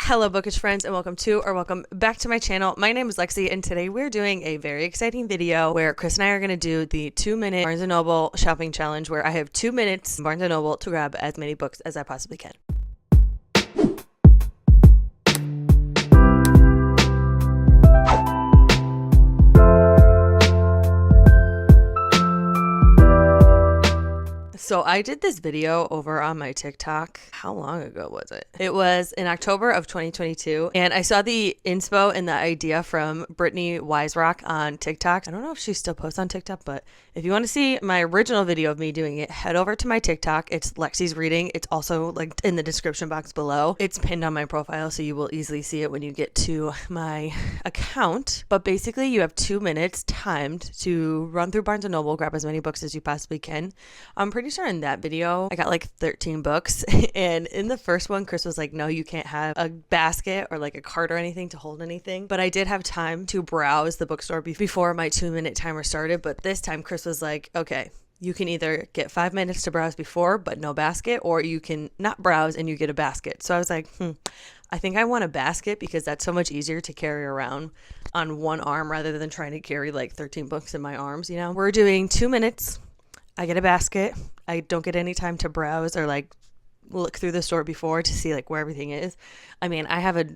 Hello bookish friends, and welcome back to my channel. My name is Lexi, and today we're doing a very exciting video where Chris and I are going to do the 2-minute Barnes & Noble shopping challenge, where I have 2 minutes in Barnes & Noble to grab as many books as I possibly can. So I did this video over on my TikTok. How long ago was it? It was in October of 2022. And I saw the inspo and the idea from Brittany Wiserock on TikTok. I don't know if she still posts on TikTok, but if you want to see my original video of me doing it, head over to my TikTok. It's Lexi's Reading. It's also linked in the description box below. It's pinned on my profile, so you will easily see it when you get to my account. But basically, you have 2 minutes timed to run through Barnes & Noble, grab as many books as you possibly can. I'm pretty sure in that video I got like 13 books, and in the first one Chris was like, no, you can't have a basket or like a cart or anything to hold anything, but I did have time to browse the bookstore before my 2-minute timer started. But this time Chris was like, okay, you can either get 5 minutes to browse before but no basket, or you can not browse and you get a basket. So I was like, I think I want a basket because that's so much easier to carry around on one arm rather than trying to carry like 13 books in my arms, you know. We're doing 2 minutes. I get a basket. I don't get any time to browse or like look through the store before to see like where everything is. I mean, I have a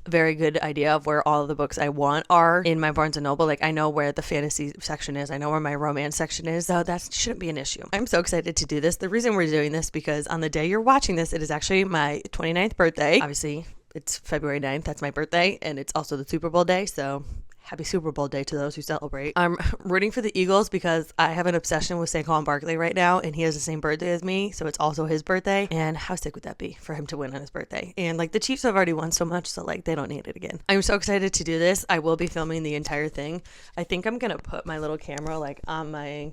very good idea of where all of the books I want are in my Barnes & Noble. Like, I know where the fantasy section is. I know where my romance section is. So that shouldn't be an issue. I'm so excited to do this. The reason we're doing this because on the day you're watching this, it is actually my 29th birthday. Obviously, it's February 9th. That's my birthday. And it's also the Super Bowl day. So happy Super Bowl day to those who celebrate. I'm rooting for the Eagles because I have an obsession with Saquon Barkley right now, and he has the same birthday as me, so it's also his birthday. And how sick would that be for him to win on his birthday? And like, the Chiefs have already won so much, so like, they don't need it again. I'm so excited to do this. I will be filming the entire thing. I think I'm gonna put my little camera like on my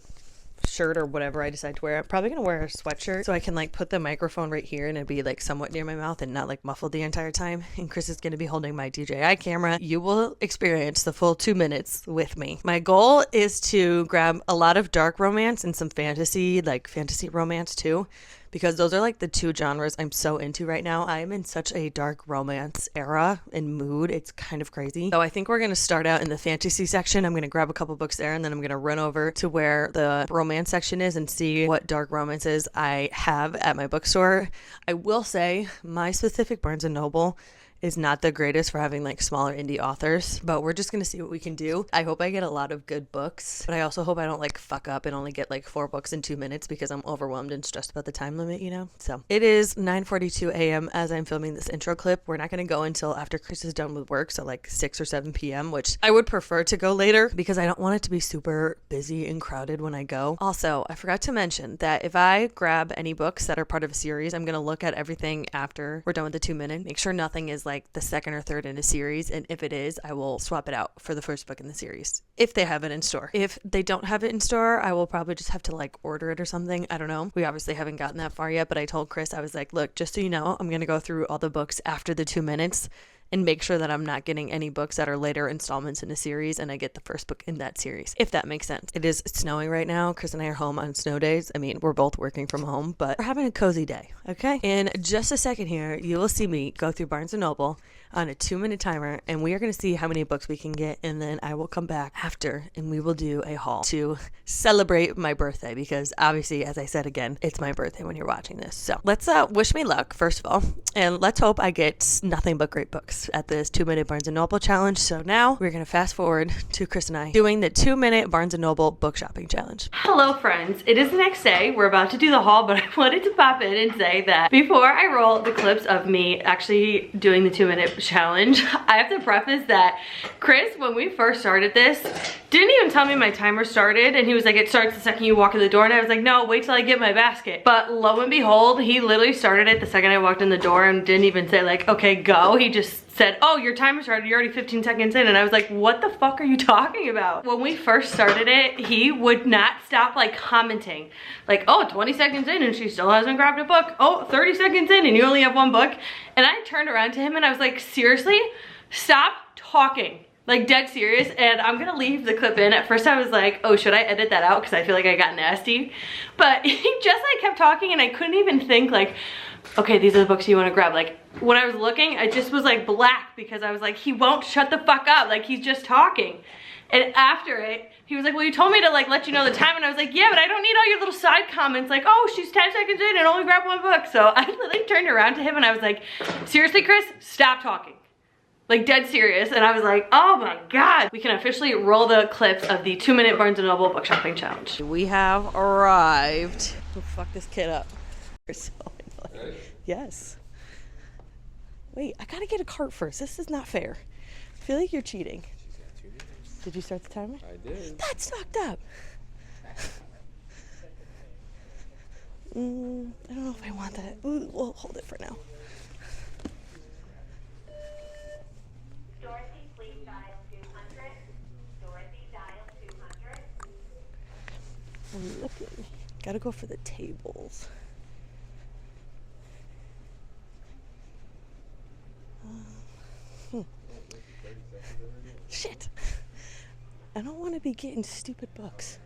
shirt or whatever I decide to wear. I'm probably gonna wear a sweatshirt so I can like put the microphone right here and it'd be like somewhat near my mouth and not like muffled the entire time. And Chris is gonna be holding my DJI camera. You will experience the full 2 minutes with me. My goal is to grab a lot of dark romance and some fantasy, like fantasy romance too, because those are like the two genres I'm so into right now. I am in such a dark romance era and mood. It's kind of crazy. So I think we're going to start out in the fantasy section. I'm going to grab a couple books there, and then I'm going to run over to where the romance section is and see what dark romances I have at my bookstore. I will say my specific Barnes & Noble is not the greatest for having like smaller indie authors, but we're just gonna see what we can do. I hope I get a lot of good books, but I also hope I don't like fuck up and only get like 4 books in 2 minutes because I'm overwhelmed and stressed about the time limit, you know. So it is 9:42 a.m. as I'm filming this intro clip. We're not gonna go until after Chris is done with work, so like 6 or 7 p.m., which I would prefer to go later because I don't want it to be super busy and crowded when I go. Also, I forgot to mention that if I grab any books that are part of a series, I'm gonna look at everything after we're done with the 2 minutes, make sure nothing is like the second or third in a series, and if it is, I will swap it out for the first book in the series if they have it in store. If they don't have it in store, I will probably just have to like order it or something. I don't know. We obviously haven't gotten that far yet, but I told Chris, I was like, look, just so you know, I'm gonna go through all the books after the 2 minutes and make sure that I'm not getting any books that are later installments in a series, and I get the first book in that series, if that makes sense. It is snowing right now. Chris and I are home on snow days. I mean, we're both working from home, but we're having a cozy day, okay? In just a second here, you will see me go through Barnes & Noble on a 2-minute timer, and we are going to see how many books we can get, and then I will come back after and we will do a haul to celebrate my birthday, because obviously, as I said again, it's my birthday when you're watching this. So let's wish me luck, first of all, and let's hope I get nothing but great books at this 2-minute Barnes & Noble challenge. So now we're going to fast forward to Chris and I doing the 2-minute Barnes & Noble book shopping challenge. Hello friends, it is the next day. We're about to do the haul, but I wanted to pop in and say that before I roll the clips of me actually doing the 2-minute challenge, I have to preface that Chris, when we first started this, didn't even tell me my timer started, and he was like, it starts the second you walk in the door, and I was like, no, wait till I get my basket. But lo and behold, he literally started it the second I walked in the door and didn't even say like, okay, go. He just said, oh, your timer started, you're already 15 seconds in. And I was like, what the fuck are you talking about? When we first started it, he would not stop like commenting. Like, oh, 20 seconds in and she still hasn't grabbed a book. Oh, 30 seconds in and you only have 1 book. And I turned around to him and I was like, seriously? Stop talking. Like, dead serious. And I'm gonna leave the clip in. At first I was like, oh, should I edit that out? Because I feel like I got nasty. But he just like kept talking and I couldn't even think like, okay, these are the books you want to grab. Like, when I was looking, I just was like black because I was like, he won't shut the fuck up. Like, he's just talking. And after it, he was like, well, you told me to like let you know the time. And I was like, yeah, but I don't need all your little side comments. Like, oh, she's 10 seconds in and only grabbed one book. So I literally turned around to him and I was like, seriously, Chris, stop talking. Like, dead serious. And I was like, oh my God. We can officially roll the clips of the 2-minute Barnes & Noble book shopping challenge. We have arrived. Oh, fuck this kid up. You're so annoying. Yes. Wait, I gotta get a cart first. This is not fair. I feel like you're cheating. Did you start the timer? I did. That's fucked up. I don't know if I want that. Ooh, we'll hold it for now. Dorothy, please dial 200. Dorothy, dial 200. I'm looking. Gotta go for the tables. Shit. I don't want to be getting stupid books.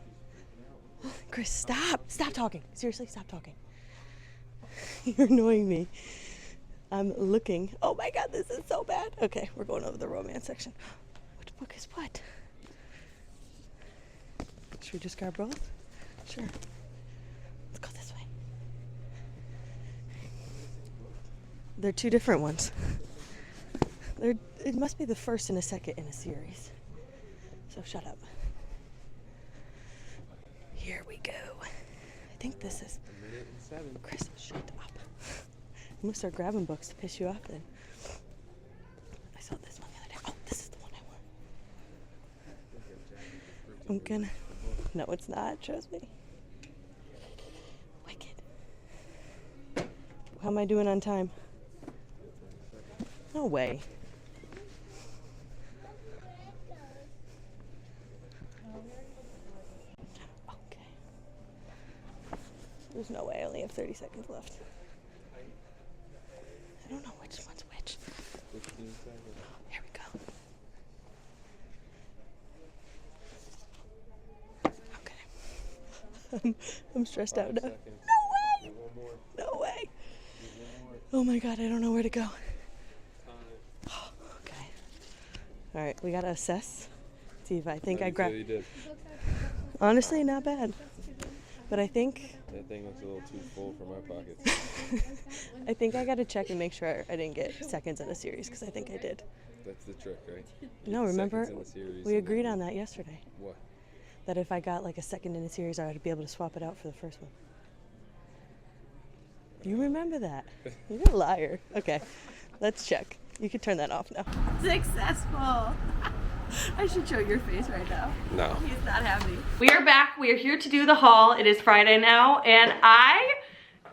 Chris, stop. Stop talking. Seriously, stop talking. You're annoying me. I'm looking. Oh my God, this is so bad. Okay, we're going over the romance section. Which book is what? Should we just grab both? Sure. Let's go this way. They're two different ones. It must be the first and a second in a series. So shut up. Here we go. I think this is... 1:07. Chris, shut up. I'm gonna start grabbing books to piss you off then. I saw this one the other day. Oh, this is the one I want. I'm gonna... No, it's not. Trust me. Wicked. How am I doing on time? No way. There's no way. I only have 30 seconds left. I don't know which one's which. 15 seconds. Here we go. Okay. I'm stressed out now. Seconds. No way! One more. No way! One more. Oh my God, I don't know where to go. Time. Okay. All right, we gotta assess. See if I think No, I you grabbed. did, you did. Honestly, not bad. But I think That thing looks a little too full for my pockets. I think I gotta check and make sure I didn't get seconds in a series because I think I did. That's the trick, right? No, remember Seconds in the series we and agreed then- on that yesterday. What? That if I got like a second in a series, I would be able to swap it out for the first one. You remember that? You're a liar. Okay, let's check. You can turn that off now. Successful. I should show your face right now. No. He's not happy. We are back. We are here to do the haul. It is Friday now, and I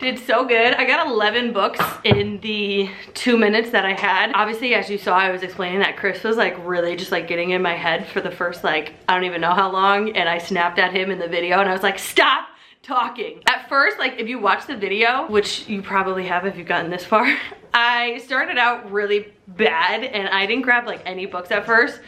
did so good. I got 11 books in the 2 minutes that I had. Obviously, as you saw, I was explaining that Chris was like really just like getting in my head for the first like, I don't even know how long, and I snapped at him in the video and I was like, stop talking. At first, like if you watch the video, which you probably have if you've gotten this far, I started out really bad and I didn't grab like any books at first.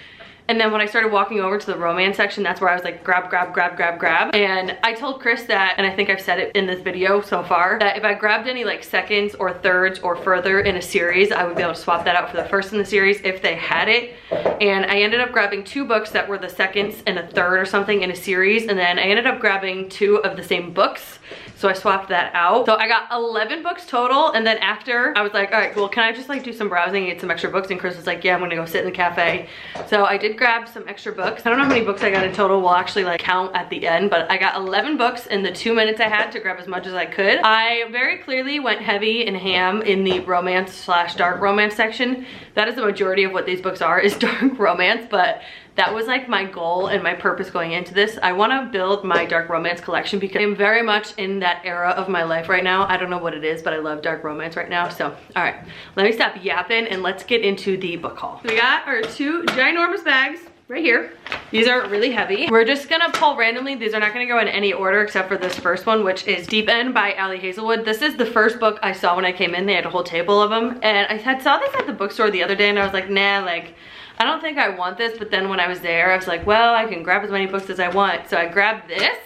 And then when I started walking over to the romance section, that's where I was like, grab, grab, grab, grab, grab. And I told Chris that, and I think I've said it in this video so far, that if I grabbed any like seconds or thirds or further in a series, I would be able to swap that out for the first in the series if they had it. And I ended up grabbing 2 books that were the seconds and a third or something in a series. And then I ended up grabbing 2 of the same books. So I swapped that out. So I got 11 books total. And then after I was like, all right, well, can I just like do some browsing and get some extra books? And Chris was like, yeah, I'm gonna go sit in the cafe. So I did grab some extra books. I don't know how many books I got in total. We'll actually like count at the end, but I got 11 books in the 2 minutes I had to grab as much as I could. I very clearly went heavy and ham in the romance / dark romance section. That is the majority of what these books are, is dark romance, but that was like my goal and my purpose going into this. I want to build my dark romance collection because I'm very much in that era of my life right now. I don't know what it is, but I love dark romance right now. So, all right, let me stop yapping and let's get into the book haul. We got our 2 ginormous bags right here. These are really heavy. We're just gonna pull randomly. These are not gonna go in any order except for this first one, which is Deep End by Ali Hazelwood. This is the first book I saw when I came in. They had a whole table of them. And I saw this at the bookstore the other day and I was like, nah, like, I don't think I want this. But then when I was there, I was like, well, I can grab as many books as I want. So I grabbed this.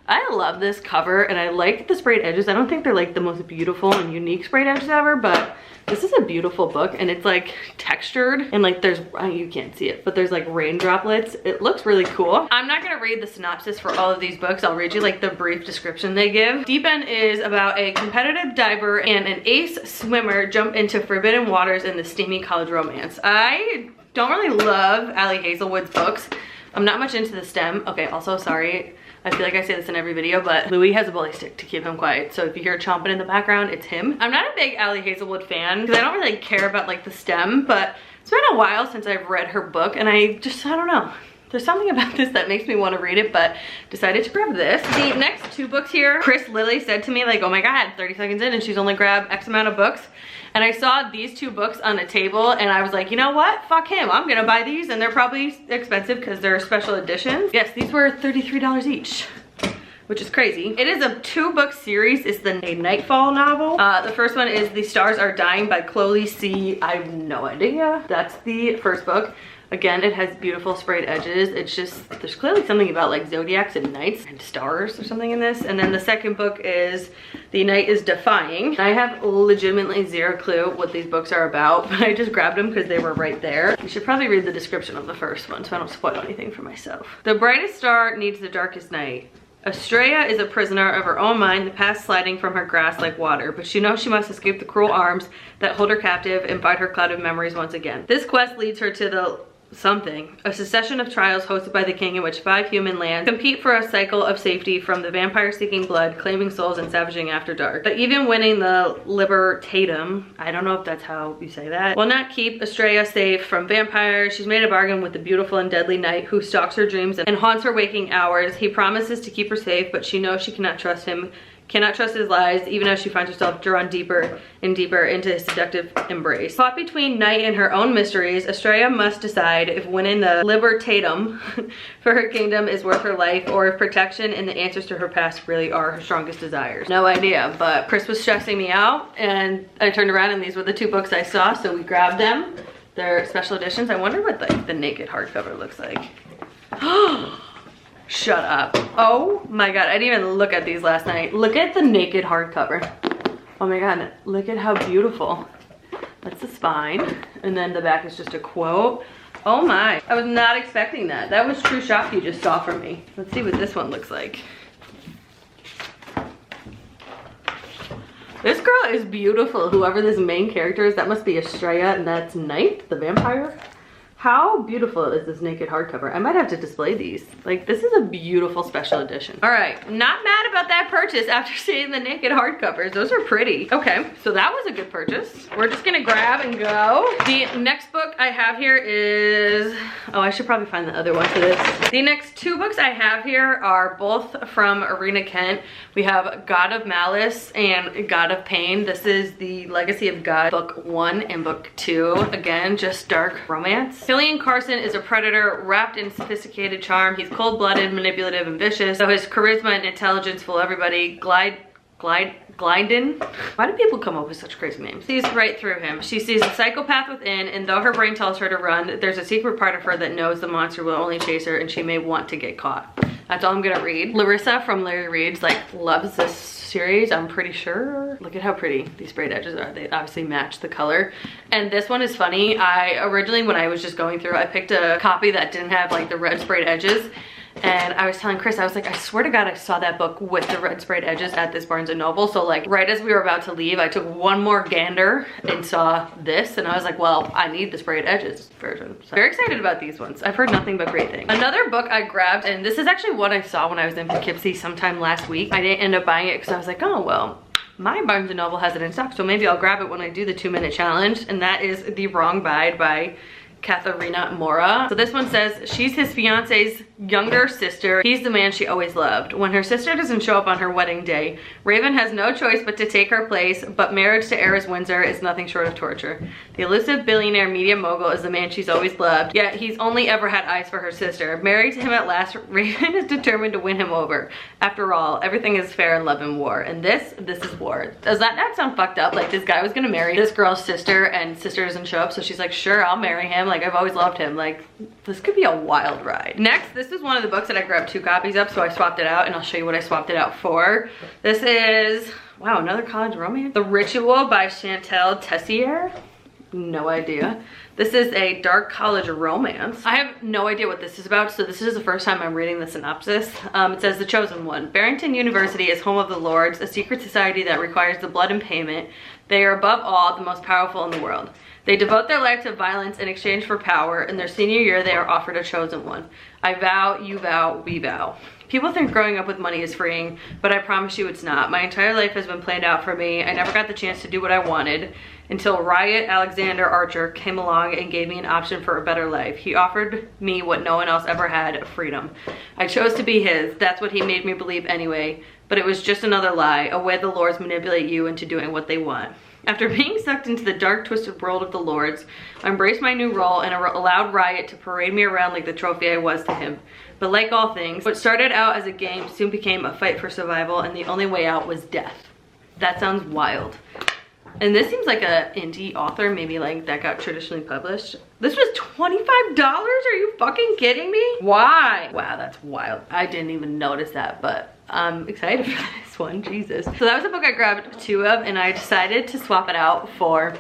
I love this cover and I like the sprayed edges. I don't think they're like the most beautiful and unique sprayed edges ever, but this is a beautiful book and it's like textured and like there's, you can't see it, but there's like rain droplets. It looks really cool. I'm not gonna read the synopsis for all of these books. I'll read you like the brief description they give. Deep End is about a competitive diver and an ace swimmer jump into forbidden waters in the steamy college romance. I don't really love Allie Hazelwood's books. I'm not much into the STEM. Okay, also sorry. I feel like I say this in every video, but Louis has a bully stick to keep him quiet. So if you hear chomping in the background, it's him. I'm not a big Allie Hazelwood fan because I don't really care about like the STEM, but it's been a while since I've read her book and I don't know. There's something about this that makes me want to read it, but decided to grab this. The next two books here, Chris literally said to me like, oh my God, 30 seconds in and she's only grabbed X amount of books. And I saw these two books on a table and I was like, you know what? Fuck him. I'm gonna buy these and they're probably expensive because they're special editions. Yes, these were $33 each, which is crazy. It is a 2-book series. It's a Nightfall novel. The first one is The Stars Are Dying by Chloe C. I have no idea. That's the first book. Again, it has beautiful sprayed edges. It's just, there's clearly something about like zodiacs and nights and stars or something in this. And then the second book is The Night is Defying. I have legitimately zero clue what these books are about, but I just grabbed them because they were right there. You should probably read the description of the first one so I don't spoil anything for myself. The brightest star needs the darkest night. Estrella is a prisoner of her own mind, the past sliding from her grasp like water, but she knows she must escape the cruel arms that hold her captive and fight her cloud of memories once again. This quest leads her to the a succession of trials hosted by the king in which 5 human lands compete for a cycle of safety from the vampire seeking blood, claiming souls, and savaging after dark. But even winning the Libertatum, I don't know if that's how you say that, will not keep Estrella safe from vampires. She's made a bargain with the beautiful and deadly knight who stalks her dreams and haunts her waking hours. He promises to keep her safe, but she knows she cannot trust him, cannot trust his lies, even as she finds herself drawn deeper and deeper into his seductive embrace. Caught between night and her own mysteries, Estrella must decide if winning the Libertatum for her kingdom is worth her life, or if protection and the answers to her past really are her strongest desires. No idea, but Chris was stressing me out, and I turned around and these were the 2 books I saw, so we grabbed them. They're special editions. I wonder what the naked hardcover looks like. Shut up. Oh my God, I didn't even look at these last night. Look at the naked hardcover. Oh my God, look at how beautiful. That's the spine. And then the back is just a quote. Oh my, I was not expecting that. That was true shock you just saw from me. Let's see what this one looks like. This girl is beautiful. Whoever this main character is, that must be Estrella, and that's Night, the vampire. How beautiful is this naked hardcover? I might have to display these. Like, this is a beautiful special edition. All right, not mad about that purchase after seeing the naked hardcovers. Those are pretty. Okay, so that was a good purchase. We're just gonna grab and go. The next book I have here is, oh, I should probably find the other one for this. The next 2 books I have here are both from Arena Kent. We have God of Malice and God of Pain. This is the Legacy of God, book 1 and book 2. Again, just dark romance. Killian Carson is a predator wrapped in sophisticated charm. He's cold-blooded, manipulative, and vicious. So his charisma and intelligence fool everybody. Glidden? Why do people come up with such crazy names? Sees right through him. She sees a psychopath within, and though her brain tells her to run, there's a secret part of her that knows the monster will only chase her and she may want to get caught. That's all I'm gonna read. Larissa from Larry Reads loves this series, I'm pretty sure. Look at how pretty these sprayed edges are. They obviously match the color. And this one is funny. I originally, when I was just going through, I picked a copy that didn't have like the red sprayed edges. And I was telling Chris, I was like, I swear to God, I saw that book with the red sprayed edges at this Barnes & Noble. So like right as we were about to leave, I took one more gander and saw this. And I was like, well, I need the sprayed edges version. So very excited about these ones. I've heard nothing but great things. Another book I grabbed, and this is actually what I saw when I was in Poughkeepsie sometime last week. I didn't end up buying it because I was like, oh, well, my Barnes & Noble has it in stock. So maybe I'll grab it when I do the 2-minute challenge. And that is The Wrong Bride by Katharina Mora. So this one says, she's his fiance's younger sister. He's the man she always loved. When her sister doesn't show up on her wedding day, Raven has no choice but to take her place, but marriage to heiress Windsor is nothing short of torture. The elusive billionaire media mogul is the man she's always loved, yet he's only ever had eyes for her sister. Married to him at last, Raven is determined to win him over. After all, everything is fair in love and war, and this is war. Does that not sound fucked up? Like, this guy was gonna marry this girl's sister, and sister doesn't show up, so she's like, sure, I'll marry him. Like, Like, I've always loved him. Like, this could be a wild ride. Next, this is one of the books that I grabbed 2 copies of, so I swapped it out, and I'll show you what I swapped it out for. This is, wow, another college romance. The Ritual by Chantal Tessier. No idea. This is a dark college romance. I have no idea what this is about, so this is the first time I'm reading the synopsis. It says, The Chosen One. Barrington University is home of the Lords, a secret society that requires the blood and payment. They are above all the most powerful in the world. They devote their life to violence in exchange for power. In their senior year, they are offered a chosen one. I vow, you vow, we vow. People think growing up with money is freeing, but I promise you it's not. My entire life has been planned out for me. I never got the chance to do what I wanted until Riot Alexander Archer came along and gave me an option for a better life. He offered me what no one else ever had, freedom. I chose to be his. That's what he made me believe anyway. But it was just another lie, a way the Lords manipulate you into doing what they want. After being sucked into the dark, twisted world of the Lords, I embraced my new role and allowed Riot to parade me around like the trophy I was to him. But like all things, what started out as a game soon became a fight for survival, and the only way out was death. That sounds wild. And this seems like a indie author, maybe like that got traditionally published. This was $25? Are you fucking kidding me? Why? Wow, that's wild. I didn't even notice that, but I'm excited for this one, Jesus. So that was a book I grabbed 2 of, and I decided to swap it out for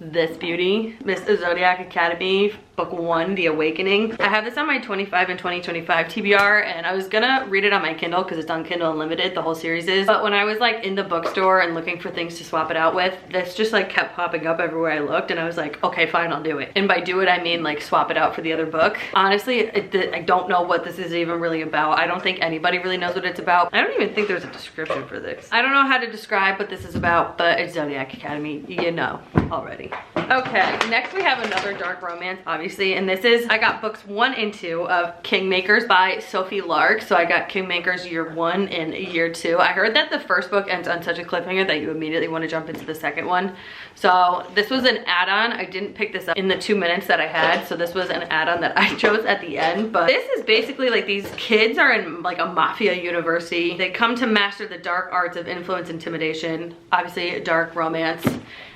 this beauty, Miss Zodiac Academy, book 1, The Awakening. I have this on my 25 and 2025 TBR, and I was gonna read it on my Kindle because it's on Kindle Unlimited, the whole series is. But when I was like in the bookstore and looking for things to swap it out with, this just like kept popping up everywhere I looked, and I was like, okay, fine, I'll do it. And by do it, I mean like swap it out for the other book. Honestly, I don't know what this is even really about. I don't think anybody really knows what it's about. I don't even think there's a description for this. I don't know how to describe what this is about, but it's Zodiac Academy, you know already. Okay, next we have another dark romance, obviously, and this is, I got books 1 and 2 of Kingmakers by Sophie Lark. So I got Kingmakers year 1 and year 2. I heard that the first book ends on such a cliffhanger that you immediately want to jump into the second one. So this was an add-on. I didn't pick this up in the 2 minutes that I had, so this was an add-on that I chose at the end. But this is basically like these kids are in like a mafia university. They come to master the dark arts of influence, intimidation, obviously dark romance.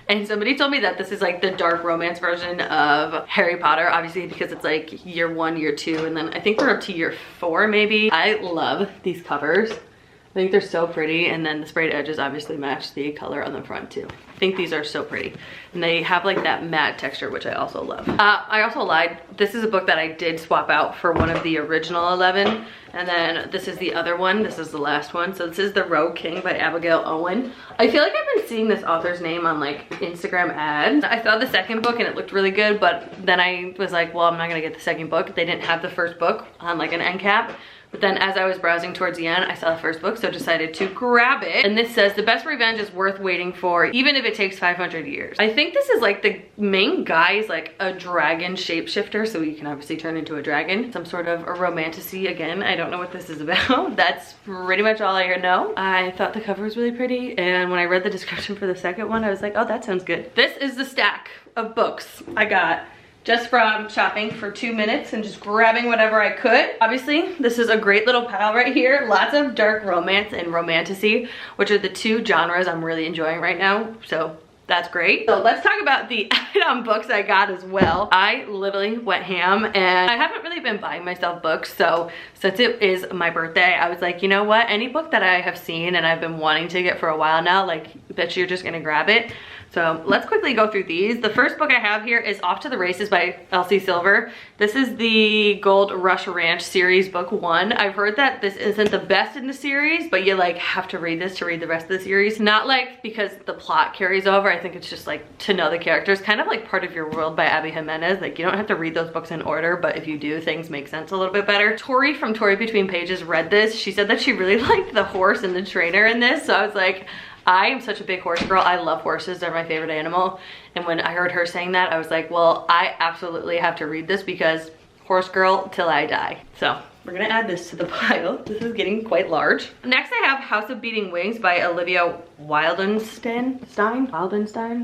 And somebody told me that this is like the dark romance version of Harry Potter, obviously because it's like year 1, year 2, and then I think we're up to year 4 maybe. I love these covers. I think they're so pretty, and then the sprayed edges obviously match the color on the front too. I think these are so pretty. And they have like that matte texture, which I also love. I also lied. This is a book that I did swap out for one of the original 11. And then this is the other one. This is the last one. So this is The Rogue King by Abigail Owen. I feel like I've been seeing this author's name on like Instagram ads. I saw the second book and it looked really good, but then I was like, well, I'm not gonna get the second book. They didn't have the first book on like an end cap. But then as I was browsing towards the end, I saw the first book, so decided to grab it. And this says, the best revenge is worth waiting for, even if it takes 500 years. I think this is like the main guy is like a dragon shapeshifter, so you can obviously turn into a dragon. Some sort of a romantasy again. I don't know what this is about. That's pretty much all I know. I thought the cover was really pretty, and when I read the description for the second one, I was like, oh, that sounds good. This is the stack of books I got just from shopping for 2 minutes and just grabbing whatever I could. Obviously, this is a great little pile right here. Lots of dark romance and romantasy, which are the 2 genres I'm really enjoying right now. So that's great. So let's talk about the add-on books I got as well. I literally went ham, and I haven't really been buying myself books. So since it is my birthday, I was like, you know what? Any book that I have seen and I've been wanting to get for a while now, like, I bet you're just gonna grab it. So let's quickly go through these. The first book I have here is Off to the Races by Elsie Silver. This is the Gold Rush Ranch series, book 1. I've heard that this isn't the best in the series, but you like have to read this to read the rest of the series. Not like because the plot carries over. I think it's just like to know the characters, kind of like Part of Your World by Abby Jimenez. Like you don't have to read those books in order, but if you do, things make sense a little bit better. Tori from Tori Between Pages read this. She said that she really liked the horse and the trainer in this. So I was like, I am such a big horse girl. I love horses. They're my favorite animal. And when I heard her saying that, I was like, well, I absolutely have to read this because horse girl till I die. So we're gonna add this to the pile. This is getting quite large. Next I have House of Beating Wings by Olivia Wildenstein.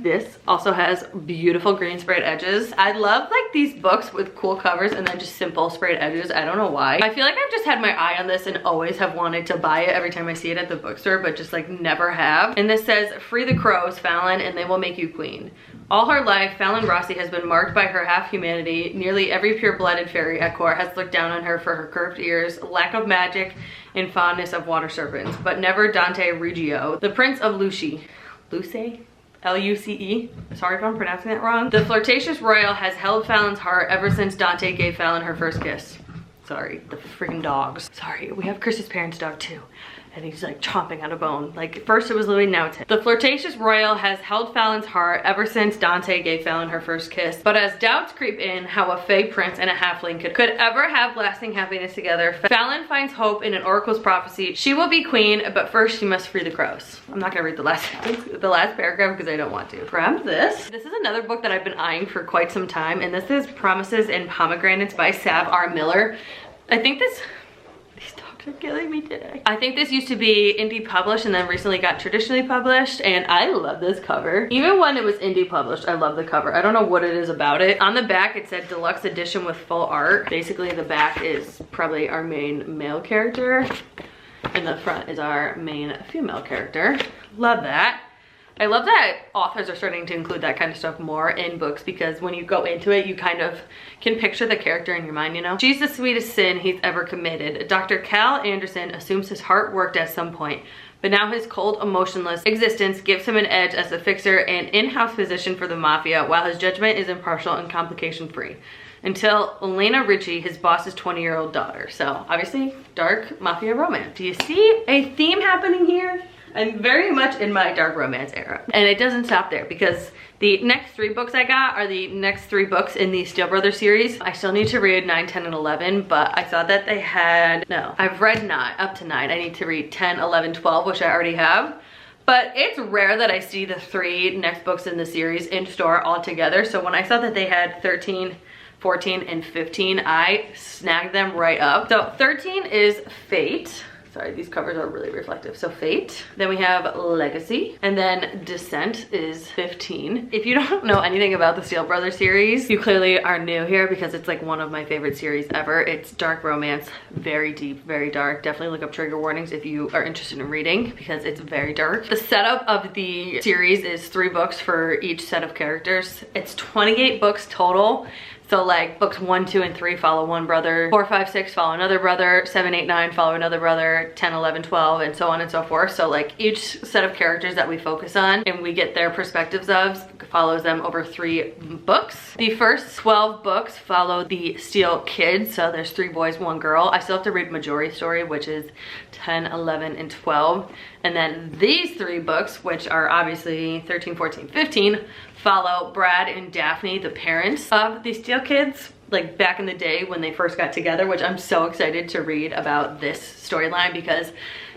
This also has beautiful green sprayed edges. I love like these books with cool covers and then just simple sprayed edges. I don't know why. I feel like I've just had my eye on this and always have wanted to buy it every time I see it at the bookstore, but just like never have. And this says, free the crows, Fallon, and they will make you queen. All her life, Fallon Rossi has been marked by her half-humanity. Nearly every pure-blooded fairy at court has looked down on her for her curved ears, lack of magic, and fondness of water serpents, but never Dante Ruggiero, the Prince of Luce. Luce? L-U-C-E. Sorry if I'm pronouncing that wrong. The flirtatious royal has held Fallon's heart ever since Dante gave Fallon her first kiss. Sorry, the freaking dogs. Sorry, we have Chris's parents' dog too. And he's like chomping on a bone. Like first it was Louis, now it's him. The flirtatious royal has held Fallon's heart ever since Dante gave Fallon her first kiss. But as doubts creep in how a fey prince and a halfling could ever have lasting happiness together, Fallon finds hope in an oracle's prophecy. She will be queen, but first she must free the crows. I'm not gonna read the last paragraph because I don't want to. Grab this. This is another book that I've been eyeing for quite some time, and this is Promises and Pomegranates by Sav R. Miller. I think these dogs are killing me today. I think this used to be indie published and then recently got traditionally published, and I love this cover. Even when it was indie published, I love the cover. I don't know what it is about it. On the back, it said deluxe edition with full art. Basically, the back is probably our main male character, and the front is our main female character. Love that. I love that authors are starting to include that kind of stuff more in books, because when you go into it, you kind of can picture the character in your mind, you know? She's the sweetest sin he's ever committed. Dr. Cal Anderson assumes his heart worked at some point, but now his cold, emotionless existence gives him an edge as a fixer and in-house physician for the mafia, while his judgment is impartial and complication-free. Until Elena Ritchie, his boss's 20-year-old daughter. So obviously, dark mafia romance. Do you see a theme happening here? I'm very much in my dark romance era. And it doesn't stop there, because the next 3 books I got are the next 3 books in the Steel Brothers series. I still need to read 9, 10, and 11, but I thought that they had, no, I've read 9, up to 9. I need to read 10, 11, 12, which I already have. But it's rare that I see the 3 next books in the series in store all together. So when I saw that they had 13, 14, and 15, I snagged them right up. So 13 is Fate. Sorry, these covers are really reflective. So Fate, then we have Legacy, and then Descent is 15. If you don't know anything about the Steel Brothers series, you clearly are new here, because it's like one of my favorite series ever. It's dark romance, very deep, very dark. Definitely look up trigger warnings if you are interested in reading, because it's very dark. The setup of the series is 3 books for each set of characters. It's 28 books total. So like books 1, 2, and 3 follow one brother, 4, 5, 6 follow another brother, 7, 8, 9 follow another brother, 10, 11, 12, and so on and so forth. So like each set of characters that we focus on and we get their perspectives of follows them over 3 books. The first 12 books follow the Steel kids. So there's 3 boys, 1 girl. I still have to read Majori's story, which is 10, 11, and 12. And then these 3 books, which are obviously 13, 14, 15, follow Brad and Daphne, the parents of the Steel kids, like back in the day when they first got together, which I'm so excited to read about this storyline, because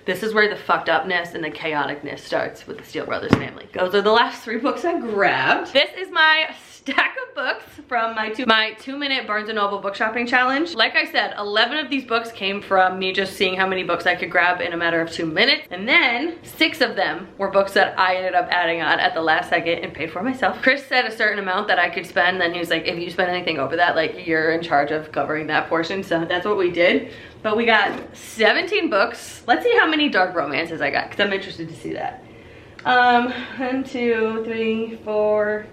this is where the fucked upness and the chaoticness starts with the Steel Brothers family. Those are the last 3 books I grabbed. This is my stack of books from my 2-minute Barnes & Noble book shopping challenge. Like I said, 11 of these books came from me just seeing how many books I could grab in a matter of 2 minutes. And then 6 of them were books that I ended up adding on at the last second and paid for myself. Chris said a certain amount that I could spend, then he was like, if you spend anything over that, like you're in charge of covering that portion. So that's what we did. But we got 17 books. Let's see how many dark romances I got, because I'm interested to see that. 1, 2, 3, 4,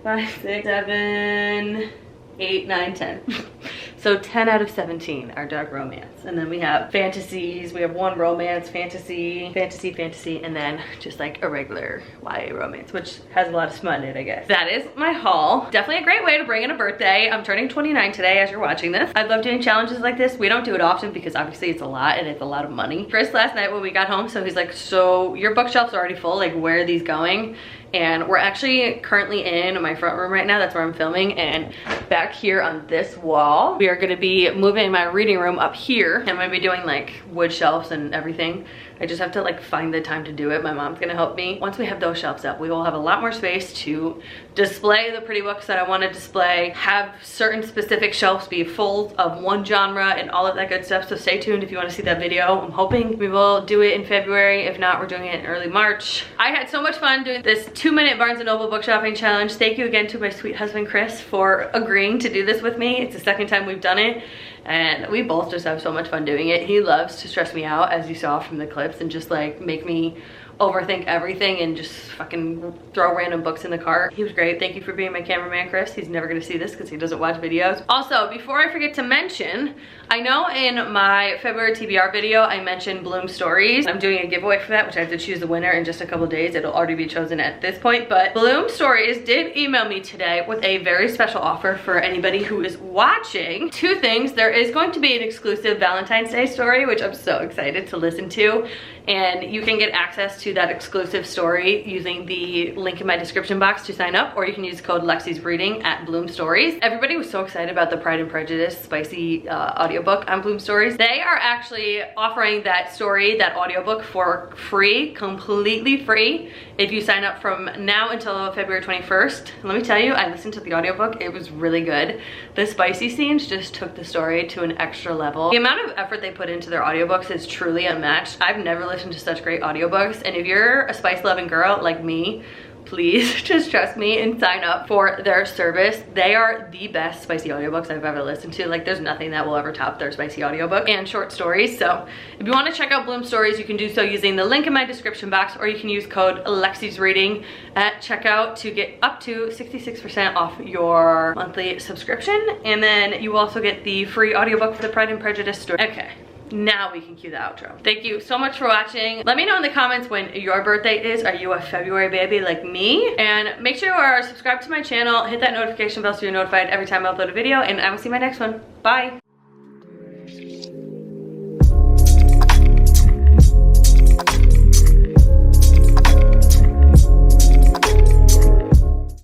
5, 6, 7, 8, 9, 10. So 10 out of 17 are dark romance. And then we have fantasies. We have 1 romance, fantasy, and then just like a regular YA romance, which has a lot of smut in it, I guess. That is my haul. Definitely a great way to bring in a birthday. I'm turning 29 today as you're watching this. I love doing challenges like this. We don't do it often because obviously it's a lot and it's a lot of money. Chris last night when we got home, so he's like, so your bookshelves are already full, like where are these going? And we're actually currently in my front room right now. That's where I'm filming. And back here on this wall, we are gonna be moving my reading room up here. I'm gonna be doing like wood shelves and everything. I just have to like find the time to do it. My mom's gonna help me. Once we have those shelves up, we will have a lot more space to display the pretty books that I wanna display, have certain specific shelves be full of one genre and all of that good stuff. So stay tuned if you wanna see that video. I'm hoping we will do it in February. If not, we're doing it in early March. I had so much fun doing this 2-minute Barnes & Noble book shopping challenge. Thank you again to my sweet husband, Chris, for agreeing to do this with me. It's the 2nd time we've done it. And we both just have so much fun doing it. He loves to stress me out, as you saw from the clips, and just like make me overthink everything and just fucking throw random books in the cart. He was great. Thank you for being my cameraman, Chris. He's never gonna see this because he doesn't watch videos. Also, before I forget to mention, I know in my February TBR video, I mentioned Bloom Stories. I'm doing a giveaway for that, which I have to choose the winner in just a couple days. It'll already be chosen at this point, but Bloom Stories did email me today with a very special offer for anybody who is watching. Two things. There is going to be an exclusive Valentine's Day story, which I'm so excited to listen to. And you can get access to that exclusive story using the link in my description box to sign up, or you can use code Lexi's Reading at Bloom Stories. Everybody was so excited about the Pride and Prejudice spicy audiobook on Bloom Stories. They are actually offering that story, that audiobook, for free, completely free, if you sign up from now until February 21st. Let me tell you, I listened to the audiobook. It was really good. The spicy scenes just took the story to an extra level. The amount of effort they put into their audiobooks is truly unmatched. I've never listened to such great audiobooks, and if you're a spice loving girl like me, please just trust me and sign up for their service. They are the best spicy audiobooks I've ever listened to. Like, there's nothing that will ever top their spicy audiobook and short stories. So if you want to check out Bloom Stories, you can do so using the link in my description box, or you can use code Lexi's Reading at checkout to get up to 66% off your monthly subscription. And then you also get the free audiobook for the Pride and Prejudice story. Okay. Now we can cue the outro. Thank you so much for watching. Let me know in the comments when your birthday is. Are you a February baby like me? And make sure you are subscribed to my channel. Hit that notification bell so you're notified every time I upload a video. And I will see you in my next one. Bye.